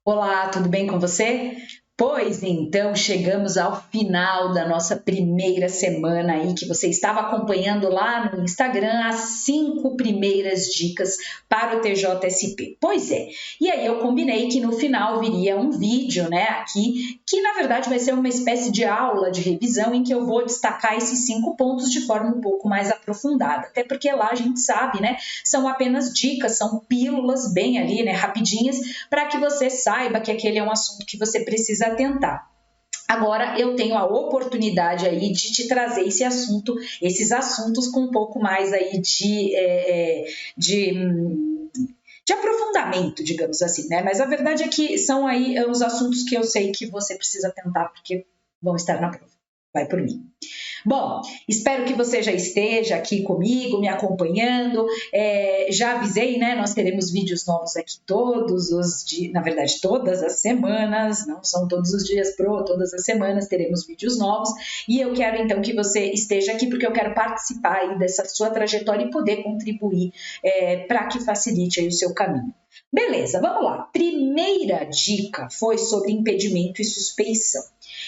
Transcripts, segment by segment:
Olá, tudo bem com você? Pois então, chegamos ao final da nossa primeira semana aí, que você estava acompanhando lá no Instagram, as 5 primeiras dicas para o TJSP. Pois é, e aí eu combinei que no final viria um vídeo, né, aqui, que na verdade vai ser uma espécie de aula de revisão em que eu vou destacar esses 5 pontos de forma um pouco mais aprofundada, até porque lá a gente sabe, né, são apenas dicas, são pílulas bem ali, né, rapidinhas, para que você saiba que aquele é um assunto que você precisa atentar. Agora eu tenho a oportunidade aí de te trazer esses assuntos com um pouco mais aí de aprofundamento, digamos assim, né? Mas a verdade é que são aí os assuntos que eu sei que você precisa atentar porque vão estar na prova. Vai por mim. Bom, espero que você já esteja aqui comigo, me acompanhando. Já avisei, né? Nós teremos vídeos novos aqui todos os dias, na verdade, todas as semanas, não são todos os dias todas as semanas teremos vídeos novos. E eu quero então que você esteja aqui, porque eu quero participar aí dessa sua trajetória e poder contribuir para que facilite aí o seu caminho. Beleza, vamos lá. Primeira dica foi sobre impedimento e suspeição.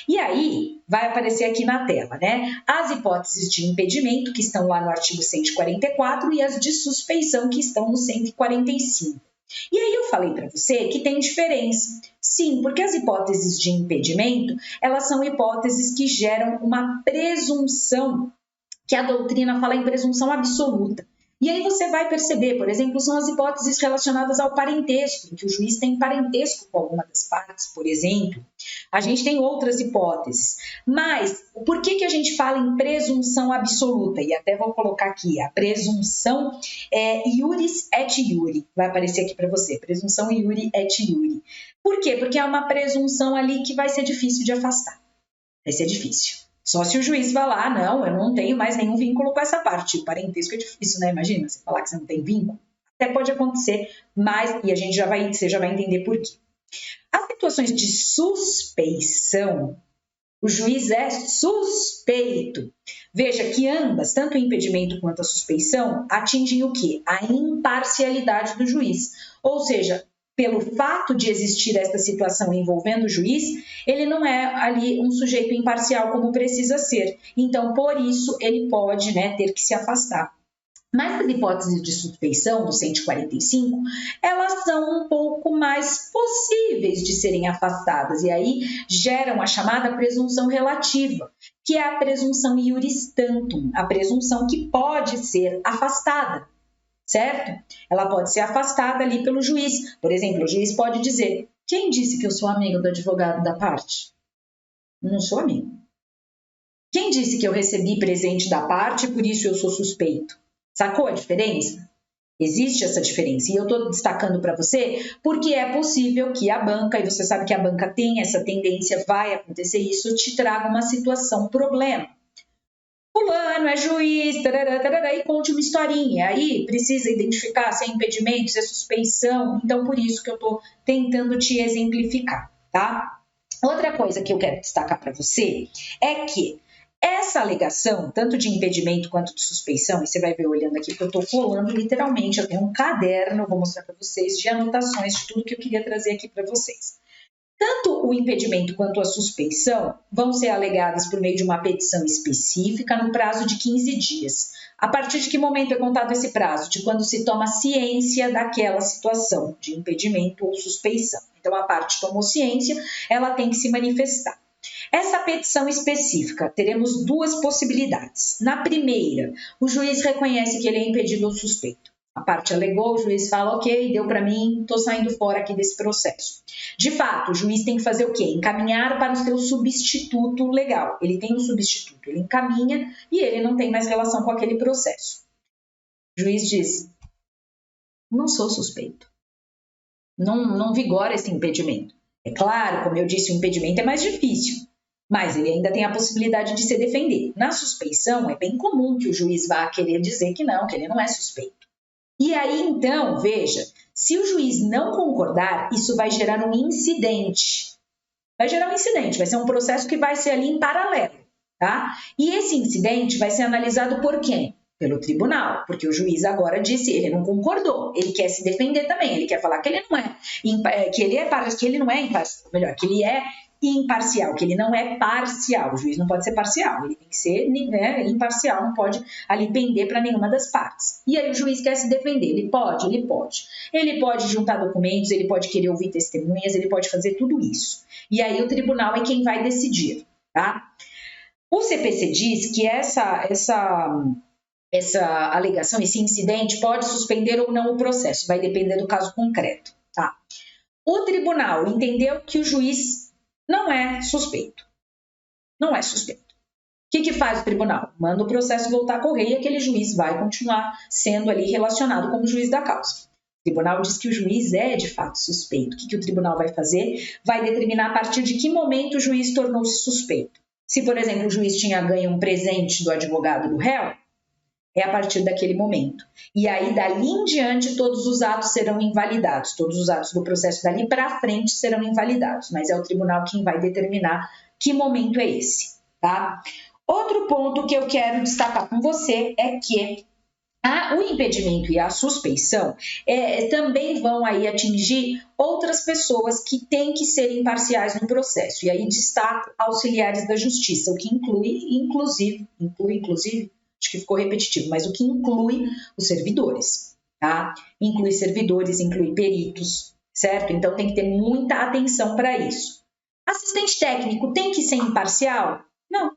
E aí, vai aparecer aqui na tela, né? As hipóteses de impedimento, que estão lá no artigo 144, e as de suspeição, que estão no 145. E aí eu falei para você que tem diferença. Sim, porque as hipóteses de impedimento, elas são hipóteses que geram uma presunção, que a doutrina fala em presunção absoluta. E aí você vai perceber, por exemplo, são as hipóteses relacionadas ao parentesco, em que o juiz tem parentesco com alguma das partes, por exemplo. A gente tem outras hipóteses. Mas por que a gente fala em presunção absoluta? E até vou colocar aqui, a presunção iuris et iuri. Vai aparecer aqui para você, presunção iuri et iuri. Por quê? Porque é uma presunção ali que vai ser difícil de afastar. Vai ser difícil. Só se o juiz falar, não, eu não tenho mais nenhum vínculo com essa parte. O parentesco é difícil, né? Imagina, você falar que você não tem vínculo. Até pode acontecer, mas e você já vai entender por quê. As situações de suspeição, o juiz é suspeito. Veja que ambas, tanto o impedimento quanto a suspeição, atingem o quê? A imparcialidade do juiz. Ou seja, pelo fato de existir esta situação envolvendo o juiz, ele não é ali um sujeito imparcial como precisa ser. Então, por isso, ele pode, né, ter que se afastar. Mas as hipóteses de suspeição do 145, elas são um pouco mais possíveis de serem afastadas, e aí geram a chamada presunção relativa, que é a presunção iuris tantum, a presunção que pode ser afastada. Certo? Ela pode ser afastada ali pelo juiz. Por exemplo, o juiz pode dizer: quem disse que eu sou amigo do advogado da parte? Não sou amigo. Quem disse que eu recebi presente da parte e por isso eu sou suspeito? Sacou a diferença? Existe essa diferença. E eu estou destacando para você porque é possível que a banca, e você sabe que a banca tem essa tendência, vai acontecer isso, te traga uma situação, problema. Fulano é juiz, tarará, tarará, e conte uma historinha. Aí precisa identificar se é impedimento, se é suspeição. Então, por isso que eu estou tentando te exemplificar, tá? Outra coisa que eu quero destacar para você é que essa alegação, tanto de impedimento quanto de suspeição, e você vai ver olhando aqui, porque eu estou colando literalmente, eu tenho um caderno, vou mostrar para vocês, de anotações de tudo que eu queria trazer aqui para vocês. Tanto o impedimento quanto a suspeição vão ser alegadas por meio de uma petição específica no prazo de 15 dias. A partir de que momento é contado esse prazo? De quando se toma ciência daquela situação de impedimento ou suspeição. Então, a parte tomou ciência, ela tem que se manifestar. Essa petição específica, teremos duas possibilidades. Na primeira, o juiz reconhece que ele é impedido ou suspeito. A parte alegou, o juiz fala, ok, deu para mim, estou saindo fora aqui desse processo. De fato, o juiz tem que fazer o quê? Encaminhar para o seu substituto legal. Ele tem um substituto, ele encaminha e ele não tem mais relação com aquele processo. O juiz diz, não sou suspeito. Não vigora esse impedimento. É claro, como eu disse, o impedimento é mais difícil, mas ele ainda tem a possibilidade de se defender. Na suspeição, é bem comum que o juiz vá querer dizer que ele não é suspeito. E aí, então, veja, se o juiz não concordar, isso vai gerar um incidente. Vai ser um processo que vai ser ali em paralelo, tá? E esse incidente vai ser analisado por quem? Pelo tribunal, porque o juiz agora disse, ele não concordou, ele quer se defender também, ele quer falar que ele não é, que ele não é imparcial, melhor, que ele é imparcial, que ele não é parcial. O juiz não pode ser parcial, ele tem que ser imparcial, não pode ali pender para nenhuma das partes. E aí o juiz quer se defender, ele pode. Ele pode juntar documentos, ele pode querer ouvir testemunhas, ele pode fazer tudo isso. E aí o tribunal é quem vai decidir, tá? O CPC diz que essa alegação, esse incidente pode suspender ou não o processo, vai depender do caso concreto, tá? O tribunal entendeu que o juiz não é suspeito. Não é suspeito. O que faz o tribunal? Manda o processo voltar a correr e aquele juiz vai continuar sendo ali relacionado como juiz da causa. O tribunal diz que o juiz é de fato suspeito. O que o tribunal vai fazer? Vai determinar a partir de que momento o juiz tornou-se suspeito. Se, por exemplo, o juiz tinha ganho um presente do advogado do réu, é a partir daquele momento. E aí, dali em diante, todos os atos serão invalidados. Todos os atos do processo dali para frente serão invalidados. Mas é o tribunal quem vai determinar que momento é esse, tá? Outro ponto que eu quero destacar com você é que o impedimento e a suspeição também vão aí atingir outras pessoas que têm que ser imparciais no processo. E aí destaco auxiliares da justiça, o que inclusive, acho que ficou repetitivo, mas o que inclui os servidores, tá? Inclui servidores, inclui peritos, certo? Então tem que ter muita atenção para isso. Assistente técnico tem que ser imparcial? Não.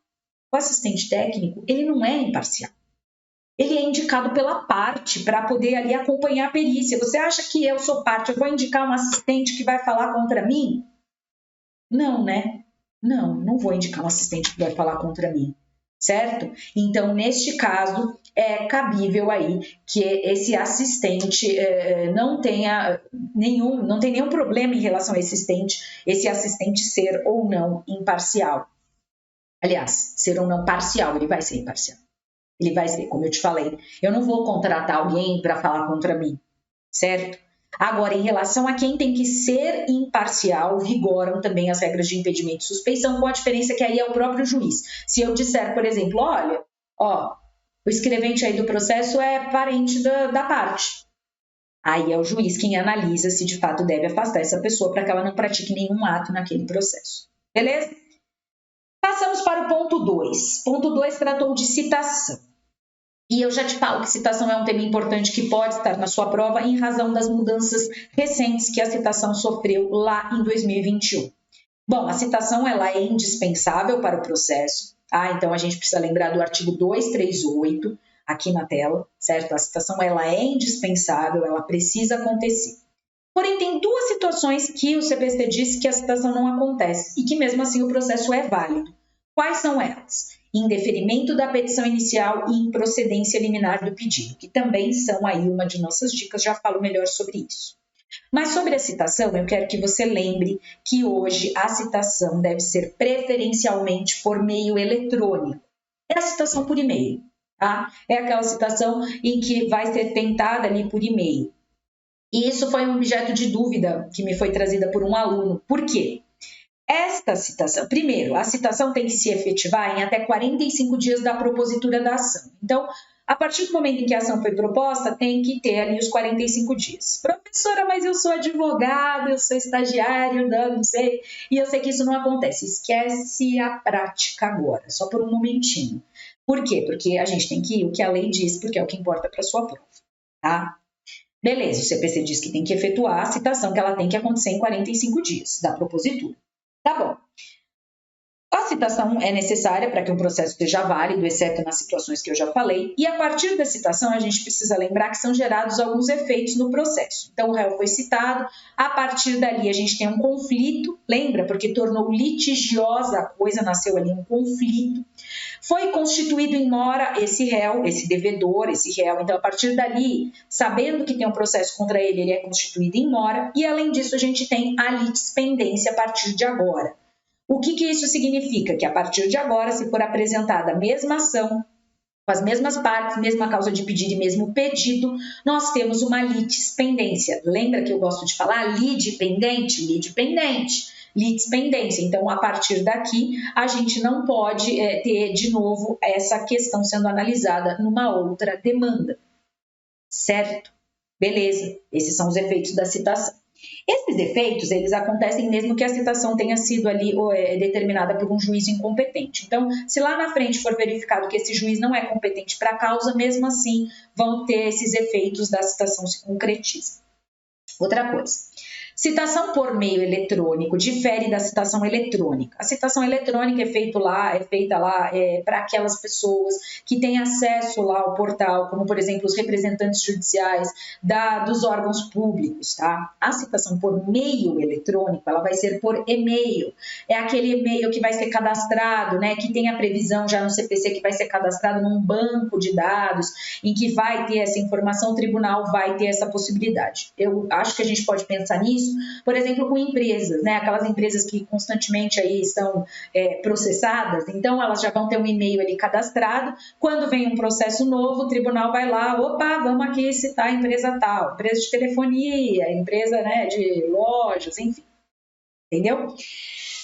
O assistente técnico, ele não é imparcial. Ele é indicado pela parte para poder ali acompanhar a perícia. Você acha que eu sou parte, eu vou indicar um assistente que vai falar contra mim? Não, né? Não vou indicar um assistente que vai falar contra mim. Certo? Então, neste caso, é cabível aí que esse assistente não tem nenhum problema em relação a esse assistente ser ou não imparcial. Aliás, ser ou não parcial, ele vai ser imparcial. Ele vai ser, como eu te falei, eu não vou contratar alguém para falar contra mim, certo? Agora, em relação a quem tem que ser imparcial, vigoram também as regras de impedimento e suspeição, com a diferença que aí é o próprio juiz. Se eu disser, por exemplo, olha, o escrevente aí do processo é parente da parte. Aí é o juiz quem analisa se de fato deve afastar essa pessoa para que ela não pratique nenhum ato naquele processo. Beleza? Passamos para o ponto 2. Ponto 2 tratou de citação. E eu já te falo que citação é um tema importante que pode estar na sua prova em razão das mudanças recentes que a citação sofreu lá em 2021. Bom, a citação ela é indispensável para o processo, tá? Então a gente precisa lembrar do artigo 238 aqui na tela, certo? A citação ela é indispensável, ela precisa acontecer. Porém, tem duas situações que o CPC disse que a citação não acontece e que mesmo assim o processo é válido. Quais são elas? Indeferimento da petição inicial e improcedência liminar do pedido, que também são aí uma de nossas dicas, já falo melhor sobre isso. Mas sobre a citação, eu quero que você lembre que hoje a citação deve ser preferencialmente por meio eletrônico. É a citação por e-mail, tá? É aquela citação em que vai ser tentada ali por e-mail. E isso foi um objeto de dúvida que me foi trazida por um aluno. Por quê? Esta citação, primeiro, a citação tem que se efetivar em até 45 dias da propositura da ação. Então, a partir do momento em que a ação foi proposta, tem que ter ali os 45 dias. Professora, mas eu sou advogado, eu sou estagiário, não sei, e eu sei que isso não acontece. Esquece a prática agora, só por um momentinho. Por quê? Porque a gente tem que ir o que a lei diz, porque é o que importa para a sua prova, tá? Beleza, o CPC diz que tem que efetuar a citação, que ela tem que acontecer em 45 dias da propositura. Tá bom. A citação é necessária para que o processo seja válido, exceto nas situações que eu já falei, e a partir da citação a gente precisa lembrar que são gerados alguns efeitos no processo. Então o réu foi citado, a partir dali a gente tem um conflito, lembra? Porque tornou litigiosa a coisa, nasceu ali um conflito. Foi constituído em mora esse réu, esse devedor, esse réu. Então, a partir dali, sabendo que tem um processo contra ele, ele é constituído em mora. E, além disso, a gente tem a litispendência a partir de agora. O que isso significa? Que, a partir de agora, se for apresentada a mesma ação, com as mesmas partes, mesma causa de pedido e mesmo pedido, nós temos uma litispendência. Lembra que eu gosto de falar lide pendente? Lide pendente. litispendência. Então, a partir daqui, a gente não pode ter, de novo, essa questão sendo analisada numa outra demanda. Certo? Beleza. Esses são os efeitos da citação. Esses efeitos, eles acontecem mesmo que a citação tenha sido ali determinada por um juiz incompetente. Então, se lá na frente for verificado que esse juiz não é competente para a causa, mesmo assim vão ter esses efeitos da citação se concretizam. Outra coisa, citação por meio eletrônico difere da citação eletrônica. A citação eletrônica é feita lá para aquelas pessoas que têm acesso lá ao portal, como por exemplo os representantes judiciais dos órgãos públicos, tá? A citação por meio eletrônico, ela vai ser por e-mail. É aquele e-mail que vai ser cadastrado, né? Que tem a previsão já no CPC que vai ser cadastrado num banco de dados, em que vai ter essa informação, o tribunal vai ter essa possibilidade. Eu acho que a gente pode pensar nisso, por exemplo, com empresas, né? Aquelas empresas que constantemente aí estão processadas, então elas já vão ter um e-mail ali cadastrado. Quando vem um processo novo, o tribunal vai lá, opa, vamos aqui citar a empresa tal, empresa de telefonia, empresa, né, de lojas, enfim. Entendeu?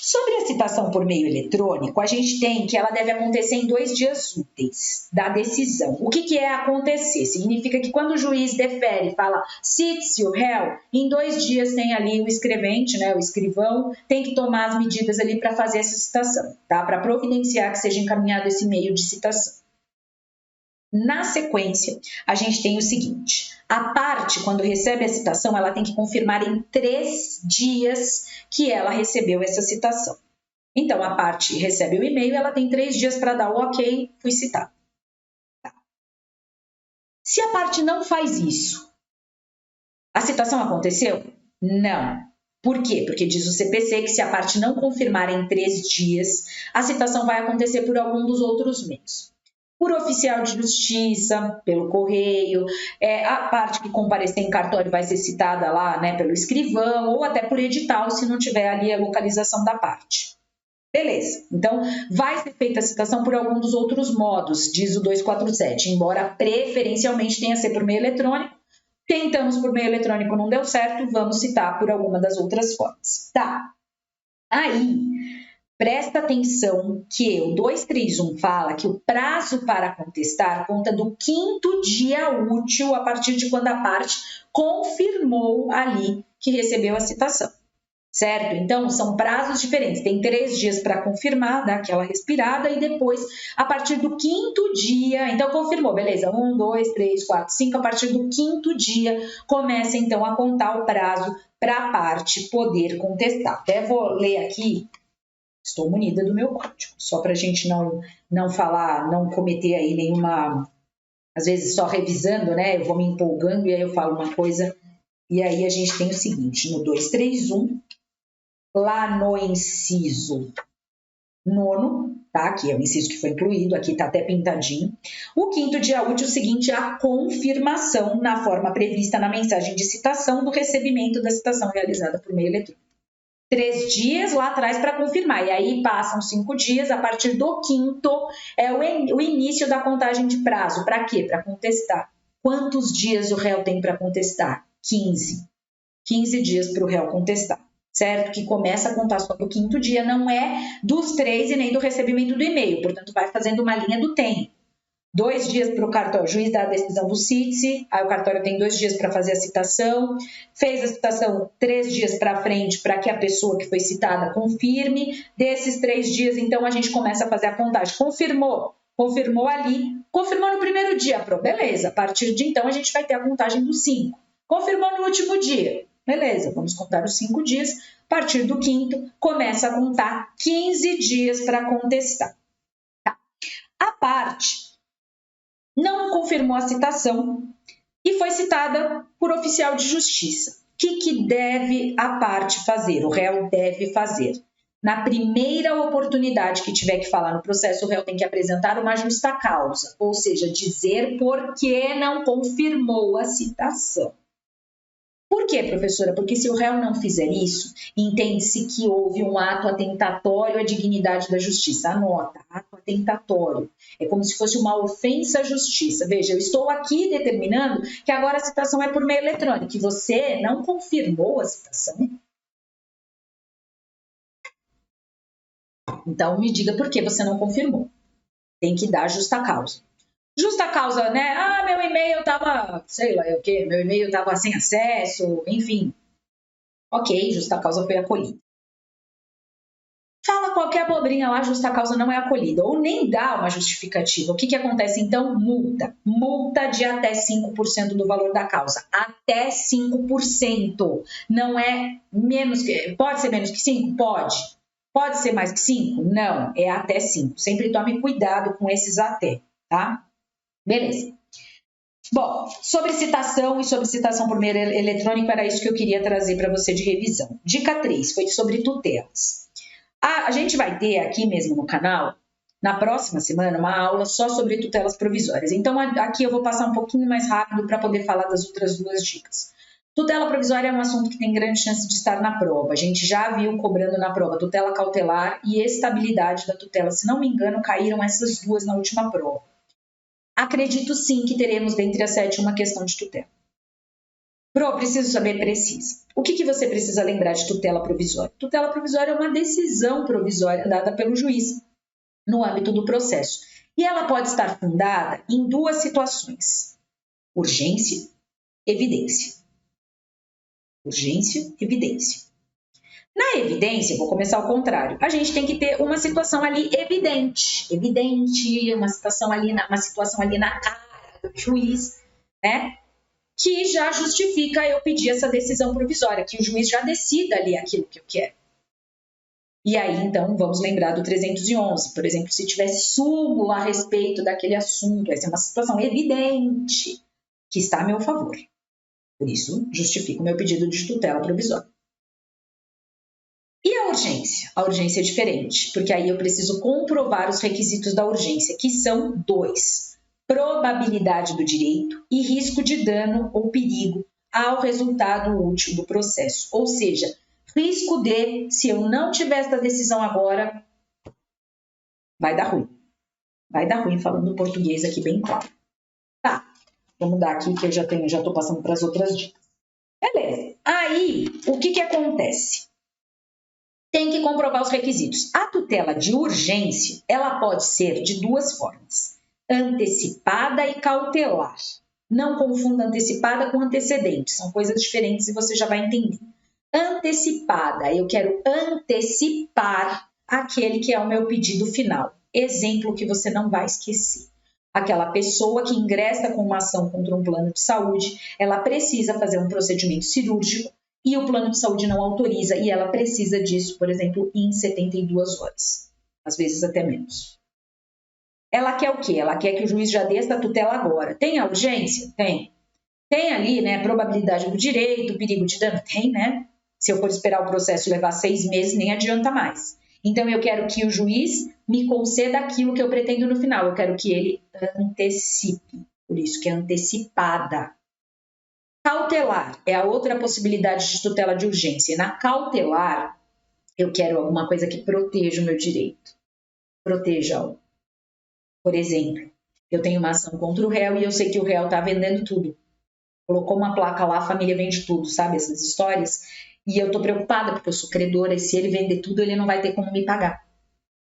Sobre a citação por meio eletrônico, a gente tem que ela deve acontecer em 2 dias úteis da decisão. O que é acontecer? Significa que quando o juiz defere, fala cite-se o réu, em 2 dias tem ali o escrevente, né, o escrivão, tem que tomar as medidas ali para fazer essa citação, tá? Para providenciar que seja encaminhado esse meio de citação. Na sequência, a gente tem o seguinte, a parte, quando recebe a citação, ela tem que confirmar em 3 dias que ela recebeu essa citação. Então, a parte recebe o e-mail, ela tem 3 dias para dar o ok, fui citar. Tá. Se a parte não faz isso, a citação aconteceu? Não. Por quê? Porque diz o CPC que se a parte não confirmar em 3 dias, a citação vai acontecer por algum dos outros meios. Por oficial de justiça, pelo correio, a parte que comparecer em cartório vai ser citada lá, né, pelo escrivão, ou até por edital, se não tiver ali a localização da parte. Beleza, então vai ser feita a citação por algum dos outros modos, diz o 247, embora preferencialmente tenha que ser por meio eletrônico. Tentamos por meio eletrônico, não deu certo, vamos citar por alguma das outras formas. Tá, aí... Presta atenção que o 231 fala que o prazo para contestar conta do 5º dia útil a partir de quando a parte confirmou ali que recebeu a citação, certo? Então, são prazos diferentes. Tem 3 dias para confirmar, dar aquela respirada e depois, a partir do 5º dia, então confirmou, beleza, 1, 2, 3, 4, 5, a partir do 5º dia, começa então a contar o prazo para a parte poder contestar. Até vou ler aqui. Estou munida do meu código, só para a gente não falar, não cometer aí nenhuma, às vezes só revisando, né? Eu vou me empolgando e aí eu falo uma coisa, e aí a gente tem o seguinte, no 231, lá no inciso 9º, tá? Que é o inciso que foi incluído, aqui tá até pintadinho, o 5º dia útil seguinte a confirmação na forma prevista na mensagem de citação do recebimento da citação realizada por meio eletrônico. 3 dias lá atrás para confirmar, e aí passam 5 dias, a partir do 5º é o início da contagem de prazo. Para quê? Para contestar. Quantos dias o réu tem para contestar? 15. 15 dias para o réu contestar, certo? Que começa a contar só do 5º dia, não é dos 3 e nem do recebimento do e-mail, portanto vai fazendo uma linha do tempo. 2 dias para o cartório, o juiz dá a decisão do cite-se, aí o cartório tem 2 dias para fazer a citação, fez a citação 3 dias para frente para que a pessoa que foi citada confirme, desses 3 dias, então a gente começa a fazer a contagem, confirmou ali, confirmou no primeiro dia, beleza, a partir de então a gente vai ter a contagem dos 5, confirmou no último dia, beleza, vamos contar os 5 dias, a partir do 5º começa a contar 15 dias para contestar. Tá. A parte não confirmou a citação e foi citada por oficial de justiça. O que deve a parte fazer? O réu deve fazer. Na primeira oportunidade que tiver que falar no processo, o réu tem que apresentar uma justa causa, ou seja, dizer por que não confirmou a citação. Por quê, professora? Porque se o réu não fizer isso, entende-se que houve um ato atentatório à dignidade da justiça. Anota, ato atentatório. É como se fosse uma ofensa à justiça. Veja, eu estou aqui determinando que agora a citação é por meio eletrônico, que você não confirmou a citação. então me diga por que você não confirmou. Tem que dar justa causa. Justa causa, né? Ah, meu e-mail tava, sei lá o quê, meu e-mail tava sem acesso, enfim. Ok, justa causa foi acolhida. Fala qualquer abobrinha lá, justa causa não é acolhida, ou nem dá uma justificativa. O que acontece então? Multa. Multa de até 5% do valor da causa. Até 5%. Não é menos que... Pode ser menos que 5%? Pode. Pode ser mais que 5%? Não, é até 5%. Sempre tome cuidado com esses até, tá? Beleza. Bom, sobre citação e sobre citação por meio eletrônico, era isso que eu queria trazer para você de revisão. Dica 3 foi sobre tutelas. A gente vai ter aqui mesmo no canal, na próxima semana, uma aula só sobre tutelas provisórias. Então, aqui eu vou passar um pouquinho mais rápido para poder falar das outras duas dicas. Tutela provisória é um assunto que tem grande chance de estar na prova. A gente já viu cobrando na prova tutela cautelar e estabilidade da tutela. Se não me engano, caíram essas duas na última prova. Acredito sim que teremos dentre as 7 uma questão de tutela. Pro, preciso saber, precisa. O que você precisa lembrar de tutela provisória? Tutela provisória é uma decisão provisória dada pelo juiz no âmbito do processo. E ela pode estar fundada em 2 situações: urgência, evidência. Urgência, evidência. Na evidência, vou começar ao contrário, a gente tem que ter uma situação ali evidente, uma situação ali na cara do juiz, né? Que já justifica eu pedir essa decisão provisória, que o juiz já decida ali aquilo que eu quero. E aí, então, vamos lembrar do 311, por exemplo, se tivesse súmula a respeito daquele assunto, essa é uma situação evidente que está a meu favor. Por isso, justifico o meu pedido de tutela provisória. E a urgência? A urgência é diferente, porque aí eu preciso comprovar os requisitos da urgência, que são 2. Probabilidade do direito e risco de dano ou perigo ao resultado útil do processo. Ou seja, risco de, se eu não tiver essa decisão agora, vai dar ruim. Vai dar ruim, falando português aqui bem claro. Tá, vou mudar aqui que eu já estou passando para as outras dicas. Beleza. Aí, o que acontece? Tem que comprovar os requisitos. A tutela de urgência, ela pode ser de 2 formas: antecipada e cautelar. Não confunda antecipada com antecedente, são coisas diferentes e você já vai entender. Antecipada, eu quero antecipar aquele que é o meu pedido final. Exemplo que você não vai esquecer. Aquela pessoa que ingressa com uma ação contra um plano de saúde, ela precisa fazer um procedimento cirúrgico e o plano de saúde não autoriza e ela precisa disso, por exemplo, em 72 horas, às vezes até menos. Ela quer o quê? Ela quer que o juiz já dê essa tutela agora. Tem a urgência? Tem. Tem ali, né, probabilidade do direito, perigo de dano? Tem, né? Se eu for esperar o processo levar 6 meses, nem adianta mais. Então, eu quero que o juiz me conceda aquilo que eu pretendo no final. Eu quero que ele antecipe. Por isso que é antecipada. Cautelar é a outra possibilidade de tutela de urgência. Na cautelar, eu quero alguma coisa que proteja o meu direito. Proteja-o. Por exemplo, eu tenho uma ação contra o réu e eu sei que o réu está vendendo tudo. Colocou uma placa lá, a família vende tudo, sabe? Essas histórias. E eu estou preocupada porque eu sou credora e se ele vender tudo, ele não vai ter como me pagar.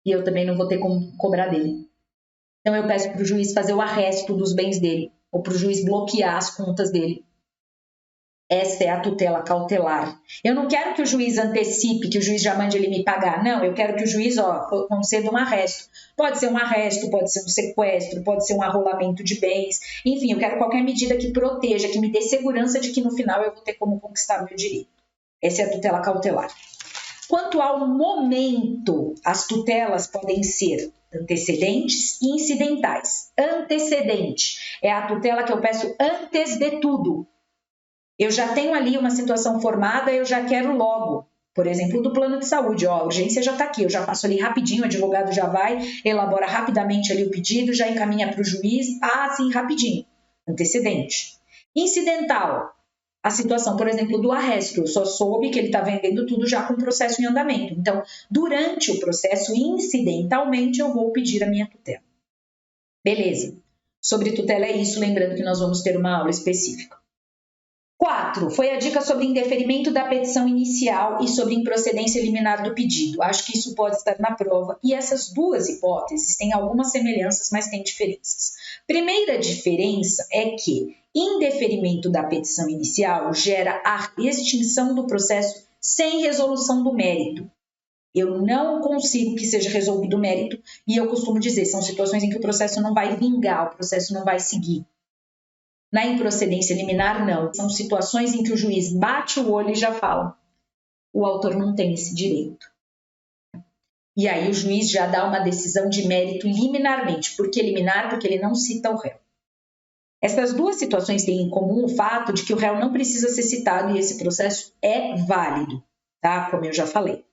E eu também não vou ter como cobrar dele. Então eu peço para o juiz fazer o arresto dos bens dele ou para o juiz bloquear as contas dele. Essa é a tutela cautelar. Eu não quero que o juiz antecipe, que o juiz já mande ele me pagar. Não, eu quero que o juiz conceda um arresto. Pode ser um arresto, pode ser um sequestro, pode ser um arrolamento de bens. Enfim, eu quero qualquer medida que proteja, que me dê segurança de que no final eu vou ter como conquistar o meu direito. Essa é a tutela cautelar. Quanto ao momento, as tutelas podem ser antecedentes e incidentais. Antecedente é a tutela que eu peço antes de tudo. Eu já tenho ali uma situação formada, eu já quero logo. Por exemplo, do plano de saúde, a urgência já está aqui, eu já faço ali rapidinho, o advogado já vai, elabora rapidamente ali o pedido, já encaminha para o juiz, assim, rapidinho. Antecedente. Incidental, a situação, por exemplo, do arresto. Eu só soube que ele está vendendo tudo já com o processo em andamento. Então, durante o processo, incidentalmente, eu vou pedir a minha tutela. Beleza. Sobre tutela é isso, lembrando que nós vamos ter uma aula específica. 4, foi a dica sobre indeferimento da petição inicial e sobre improcedência liminar do pedido. Acho que isso pode estar na prova. E essas duas hipóteses têm algumas semelhanças, mas têm diferenças. Primeira diferença é que indeferimento da petição inicial gera a extinção do processo sem resolução do mérito. Eu não consigo que seja resolvido o mérito e eu costumo dizer, são situações em que o processo não vai vingar, o processo não vai seguir. Na improcedência liminar, não. São situações em que o juiz bate o olho e já fala. O autor não tem esse direito. E aí o juiz já dá uma decisão de mérito liminarmente. Por que liminar? Porque ele não cita o réu. Essas duas situações têm em comum o fato de que o réu não precisa ser citado e esse processo é válido, tá? Como eu já falei.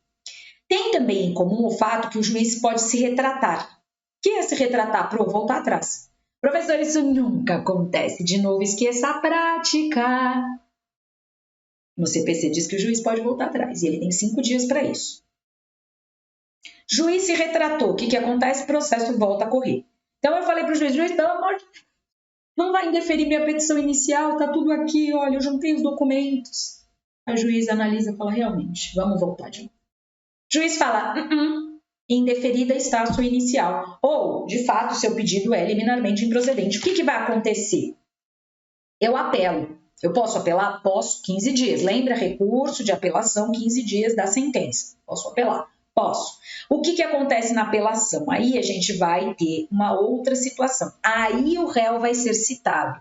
Tem também em comum o fato que o juiz pode se retratar. O que é se retratar? Pro, voltar atrás. Professor, isso nunca acontece. De novo, esqueça a prática. No CPC diz que o juiz pode voltar atrás e ele tem 5 dias para isso. Juiz se retratou. O que acontece? O processo volta a correr. Então eu falei para o juiz, pelo amor de Deus, não vai indeferir minha petição inicial, tá tudo aqui, olha, eu juntei os documentos. A juiz analisa e fala, realmente, vamos voltar de novo. O juiz fala, indeferida está a sua inicial. Ou, de fato, seu pedido é liminarmente improcedente. O que vai acontecer? Eu apelo. Eu posso apelar? Posso, 15 dias. Lembra, recurso de apelação, 15 dias da sentença. Posso apelar? Posso. O que acontece na apelação? Aí a gente vai ter uma outra situação. Aí o réu vai ser citado.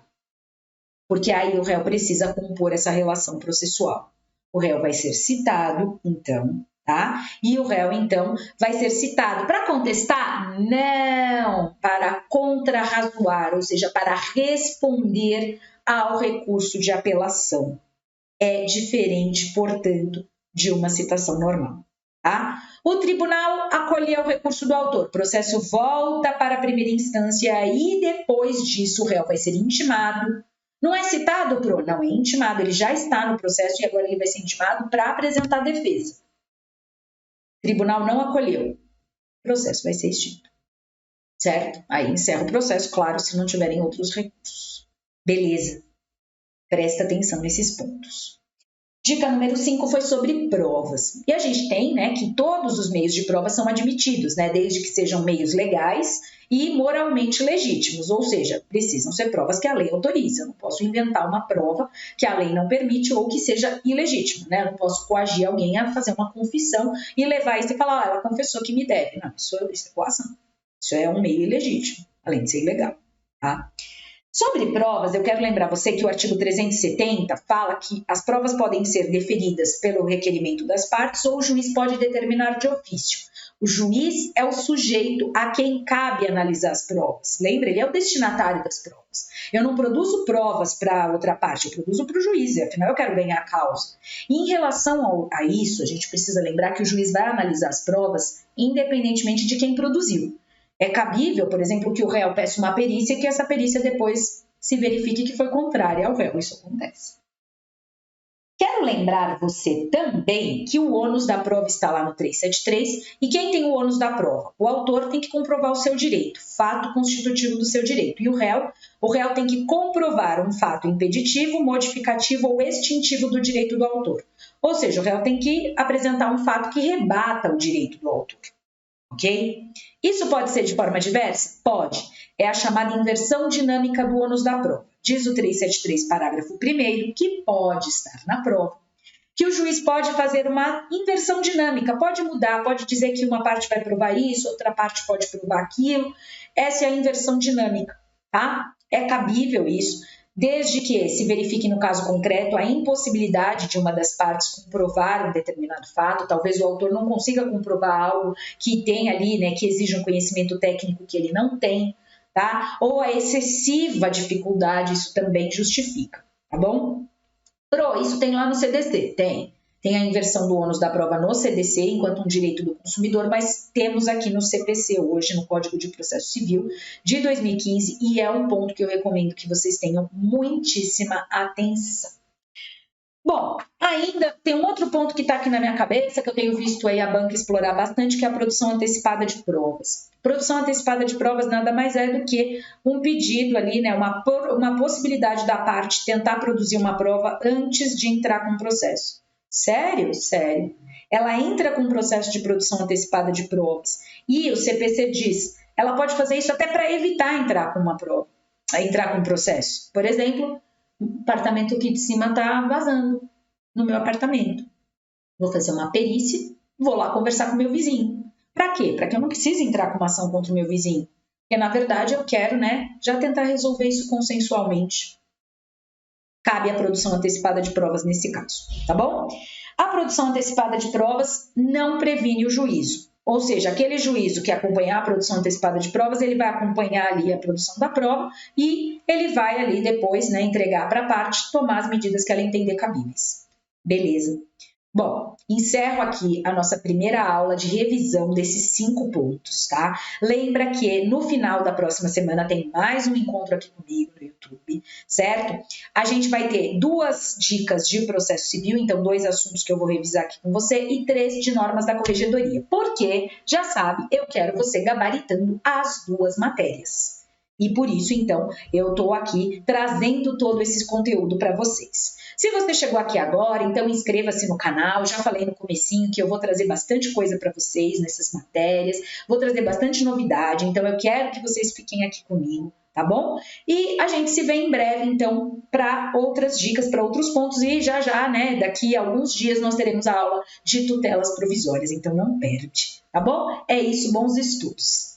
Porque aí o réu precisa compor essa relação processual. O réu vai ser citado, então, tá? E o réu, então, vai ser citado para contestar? Não, para contrarrazoar, ou seja, para responder ao recurso de apelação. É diferente, portanto, de uma citação normal, tá? O tribunal acolheu o recurso do autor, o processo volta para a primeira instância e depois disso o réu vai ser intimado. Não é citado, Pro? Não é intimado, ele já está no processo e agora ele vai ser intimado para apresentar a defesa. O tribunal não acolheu, o processo vai ser extinto, certo? Aí encerra o processo, claro, se não tiverem outros recursos. Beleza, presta atenção nesses pontos. Dica número 5 foi sobre provas. E a gente tem, né, que todos os meios de prova são admitidos, né, desde que sejam meios legais e moralmente legítimos, ou seja, precisam ser provas que a lei autoriza. Eu não posso inventar uma prova que a lei não permite ou que seja ilegítima, né? Eu não posso coagir alguém a fazer uma confissão e levar isso e falar, ela confessou que me deve. Não, isso é coação. Isso é um meio ilegítimo, além de ser ilegal, tá? Sobre provas, eu quero lembrar você que o artigo 370 fala que as provas podem ser deferidas pelo requerimento das partes ou o juiz pode determinar de ofício. O juiz é o sujeito a quem cabe analisar as provas. Lembra? Ele é o destinatário das provas. Eu não produzo provas para outra parte, eu produzo para o juiz, afinal eu quero ganhar a causa. E em relação a isso, a gente precisa lembrar que o juiz vai analisar as provas independentemente de quem produziu. É cabível, por exemplo, que o réu peça uma perícia e que essa perícia depois se verifique que foi contrária ao réu. Isso acontece. Quero lembrar você também que o ônus da prova está lá no 373 e quem tem o ônus da prova? O autor tem que comprovar o seu direito, fato constitutivo do seu direito. E o réu tem que comprovar um fato impeditivo, modificativo ou extintivo do direito do autor. Ou seja, o réu tem que apresentar um fato que rebata o direito do autor. Ok? Isso pode ser de forma diversa? Pode. É a chamada inversão dinâmica do ônus da prova. Diz o 373, parágrafo 1º, que pode estar na prova, que o juiz pode fazer uma inversão dinâmica, pode mudar, pode dizer que uma parte vai provar isso, outra parte pode provar aquilo. Essa é a inversão dinâmica, tá? É cabível isso, desde que se verifique no caso concreto a impossibilidade de uma das partes comprovar um determinado fato, talvez o autor não consiga comprovar algo que tem ali, né, que exija um conhecimento técnico que ele não tem, tá? Ou a excessiva dificuldade, isso também justifica, tá bom? Pro, isso tem lá no CDC? Tem. Tem a inversão do ônus da prova no CDC, enquanto um direito do consumidor, mas temos aqui no CPC hoje, no Código de Processo Civil de 2015, e é um ponto que eu recomendo que vocês tenham muitíssima atenção. Bom, ainda tem um outro ponto que está aqui na minha cabeça, que eu tenho visto aí a banca explorar bastante, que é a produção antecipada de provas. Produção antecipada de provas nada mais é do que um pedido ali, né, uma possibilidade da parte tentar produzir uma prova antes de entrar com o processo. Sério? Sério. Ela entra com um processo de produção antecipada de provas e o CPC diz, ela pode fazer isso até para evitar entrar com uma prova, entrar com um processo. Por exemplo, o apartamento aqui de cima está vazando no meu apartamento. Vou fazer uma perícia, vou lá conversar com o meu vizinho. Para quê? Para que eu não precise entrar com uma ação contra o meu vizinho. Porque, na verdade, eu quero, né, já tentar resolver isso consensualmente. Cabe a produção antecipada de provas nesse caso, tá bom? A produção antecipada de provas não previne o juízo. Ou seja, aquele juízo que acompanhar a produção antecipada de provas, ele vai acompanhar ali a produção da prova e ele vai ali depois, né, entregar para a parte, tomar as medidas que ela entender cabíveis. Beleza. Bom, encerro aqui a nossa primeira aula de revisão desses 5 pontos, tá? Lembra que no final da próxima semana tem mais um encontro aqui comigo no YouTube, certo? A gente vai ter 2 dicas de processo civil, então 2 assuntos que eu vou revisar aqui com você e 3 de normas da corregedoria. Porque, já sabe, eu quero você gabaritando as 2 matérias. E por isso, então, eu estou aqui trazendo todo esse conteúdo para vocês. Se você chegou aqui agora, então inscreva-se no canal. Já falei no comecinho que eu vou trazer bastante coisa para vocês nessas matérias. Vou trazer bastante novidade, então eu quero que vocês fiquem aqui comigo, tá bom? E a gente se vê em breve, então, para outras dicas, para outros pontos. E já, né, daqui a alguns dias nós teremos a aula de tutelas provisórias, então não perde, tá bom? É isso, bons estudos!